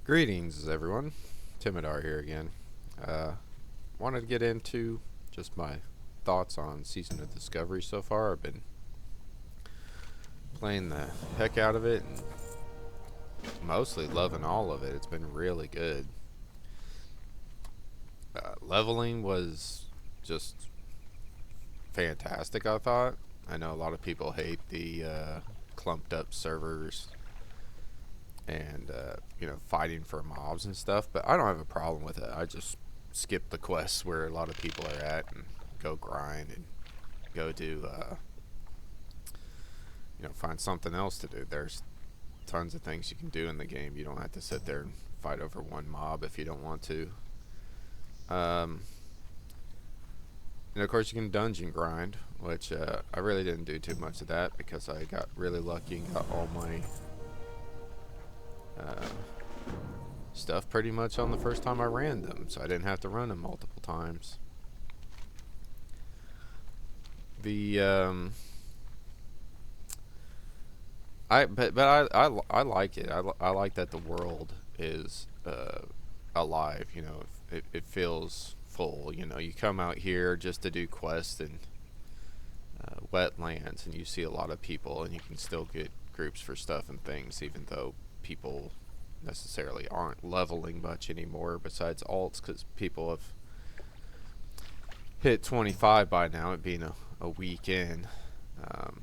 Greetings, everyone. Timidar here again. Uh, Wanted to get into just my thoughts on Season of Discovery so far. I've been playing the heck out of it and mostly loving all of it. It's been really good. Leveling was just fantastic, I thought. I know a lot of people hate the clumped up servers and fighting for mobs and stuff, but I don't have a problem with it. I just skip the quests where a lot of people are at and go grind and go do find something else to do. There's tons of things you can do in the game. You don't have to sit there and fight over one mob if you don't want to. um, and of course you can dungeon grind, which I really didn't do too much of that because I got really lucky and got all my uh, stuff pretty much on the first time I ran them, so I didn't have to run them multiple times. The I like it. I like that the world is alive. It feels full. You come out here just to do quests and wetlands, and you see a lot of people, and you can still get groups for stuff and things, even though people necessarily aren't leveling much anymore besides alts, because people have hit 25 by now, it being a week in. um,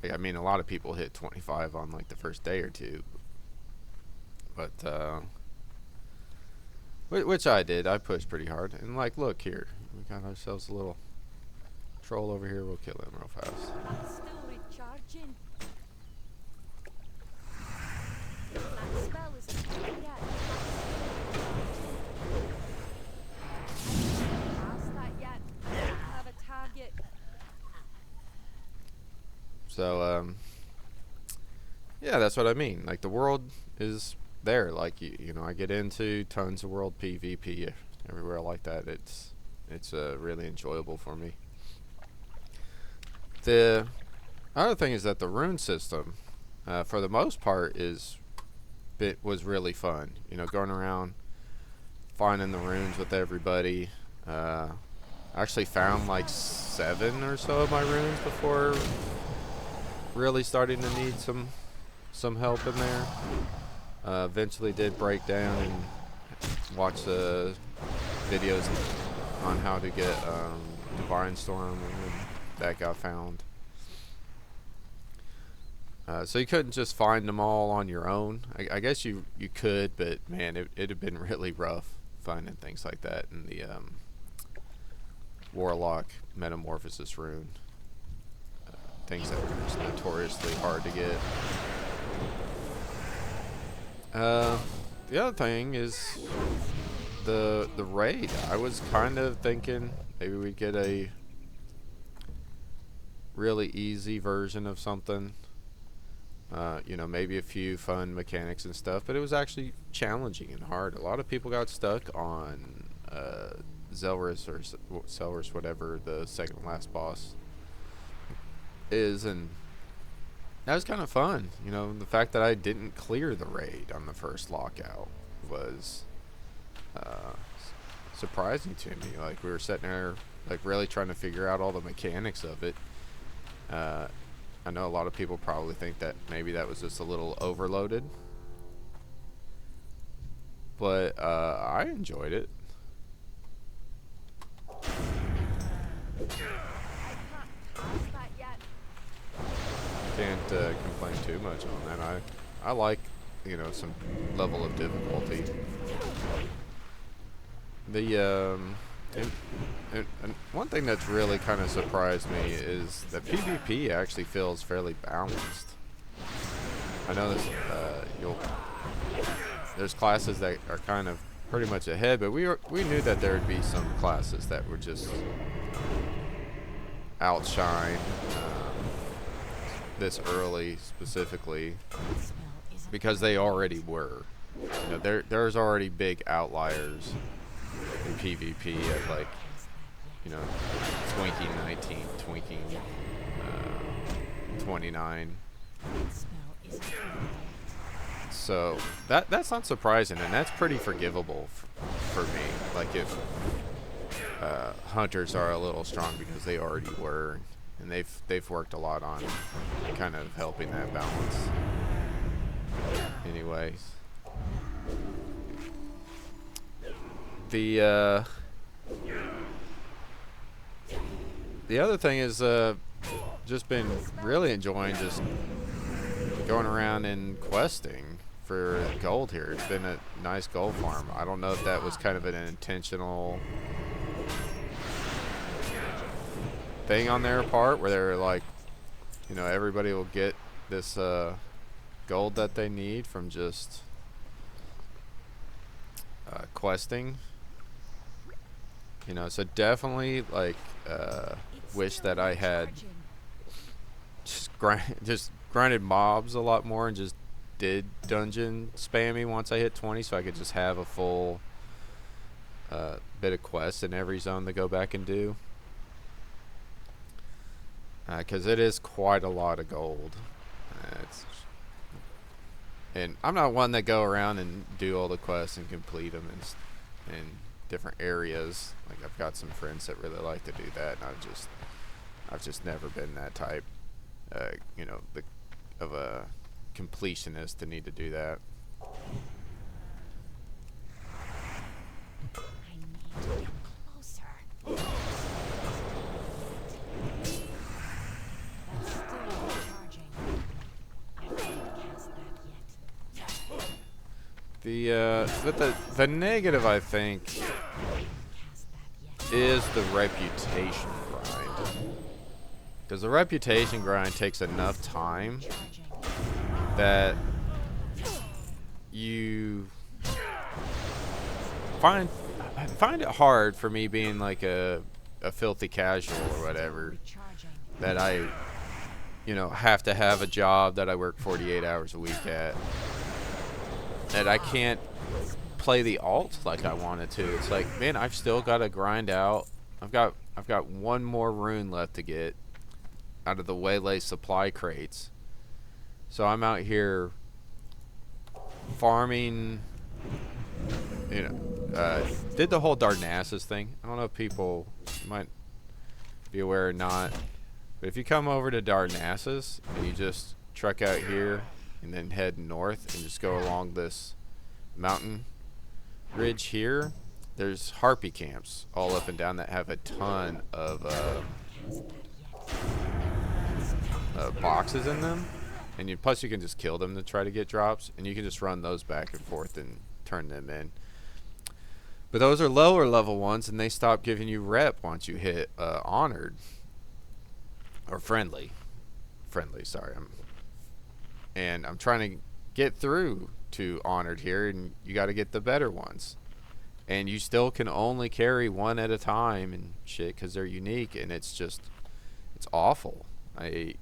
I mean, a lot of people hit 25 on like the first day or two, but which I did. I pushed pretty hard, and like, look here, we got ourselves a little troll over here. We'll kill him real fast. That's still recharging. That spell isn't through yet. Past that yet. I don't have a target. So yeah, that's what I mean. Like, the world is there. Like, I get into tons of world PvP everywhere like that. It's really enjoyable for me. The other thing is that the rune system, for the most part, was really fun. Going around finding the runes with everybody. I actually found like 7 or so of my runes before really starting to need some help in there. Eventually did break down and watch the videos on how to get Divine Storm, and that got found. So you couldn't just find them all on your own. I guess you could, but man, it'd have been really rough finding things like that in the Warlock Metamorphosis rune. Things that were just notoriously hard to get. The other thing is the raid. I was kind of thinking maybe we'd get a really easy version of something. Maybe a few fun mechanics and stuff, but it was actually challenging and hard. A lot of people got stuck on Zelrus or Selrus, whatever the second last boss is, and that was kind of fun. The fact that I didn't clear the raid on the first lockout was surprising to me. Like, we were sitting there like really trying to figure out all the mechanics of it. I know a lot of people probably think that maybe that was just a little overloaded, but I enjoyed it. Past that yet. Can't complain too much on that. I like some level of difficulty. The and one thing that's really kind of surprised me is that PvP actually feels fairly balanced. I know there's classes that are kind of pretty much ahead, but we knew that there would be some classes that would just outshine this early, specifically because they already were. There's already big outliers in PvP at, like, Twinkie 19, Twinkie 29. So that's not surprising, and that's pretty forgivable for me. Like if hunters are a little strong because they already were, and they've worked a lot on kind of helping that balance. Anyways, the other thing is just been really enjoying just going around and questing for gold here. It's been a nice gold farm. I don't know if that was kind of an intentional thing on their part where they're like, you know, everybody will get this gold that they need from just questing. You know, so definitely like wish that I had just grinded mobs a lot more and just did dungeon spammy once I hit 20, so I could just have a full bit of quests in every zone to go back and do. Because it is quite a lot of gold. And I'm not one that go around and do all the quests and complete them in different areas. Like I've got some friends that really like to do that, and I've just never been that type. You know, of a completionist to need to do that. I need to get closer. That's still recharging. I can't cast that yet. But the negative, I think, Cast that yet. is the reputation grind. Because the reputation grind takes enough time that you find it hard for me being like a filthy casual or whatever, that I, you know, have to have a job that I work 48 hours a week at, that I can't play the alt like I wanted to. It's like, man, I've still got to grind out. I've got one more rune left to get out of the waylay supply crates. So I'm out here farming, you know, did the whole Darnassus thing. I don't know if people might be aware or not, but if you come over to Darnassus and you just trek out here and then head north and just go along this mountain ridge here, there's harpy camps all up and down that have a ton of boxes in them, and plus you can just kill them to try to get drops, and you can just run those back and forth and turn them in. But those are lower level ones, and they stop giving you rep once you hit honored or friendly. Sorry, I'm trying to get through to honored here, and you got to get the better ones, and you still can only carry one at a time and shit because they're unique, and it's awful. I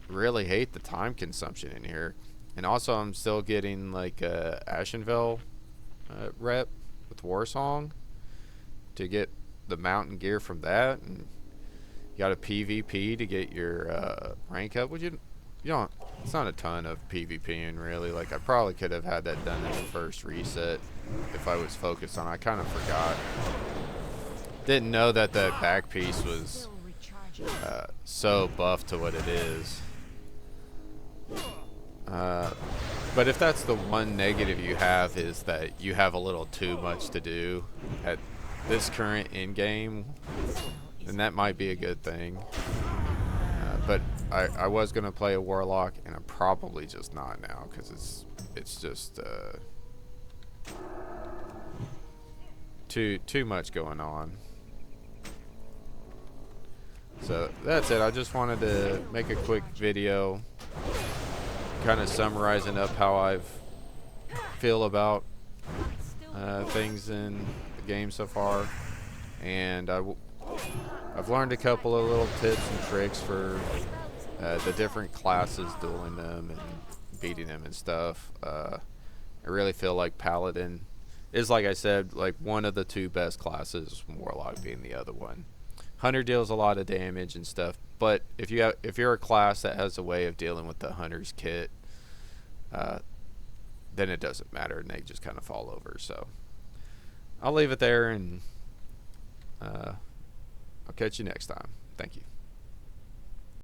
really hate the time consumption in here. And also I'm still getting like Ashenvale rep with Warsong to get the mountain gear from that, and you got a PvP to get your rank up, which you don't, it's not a ton of PvPing really. Like I probably could have had that done in the first reset if I was focused on it. I kind of forgot. Didn't know that that back piece was so buff to what it is. But if that's the one negative you have, is that you have a little too much to do at this current in-game, then that might be a good thing. But I was going to play a Warlock, and I'm probably just not now, because it's just too much going on. So that's it. I just wanted to make a quick video kind of summarizing up how I feel about things in the game so far, and I've learned a couple of little tips and tricks for the different classes, dueling them and beating them and stuff. I really feel like Paladin is, like I said, like one of the two best classes, Warlock being the other one. Hunter deals a lot of damage and stuff, but if you're a class that has a way of dealing with the Hunter's kit, then it doesn't matter, and they just kind of fall over. So I'll leave it there, and I'll catch you next time. Thank you.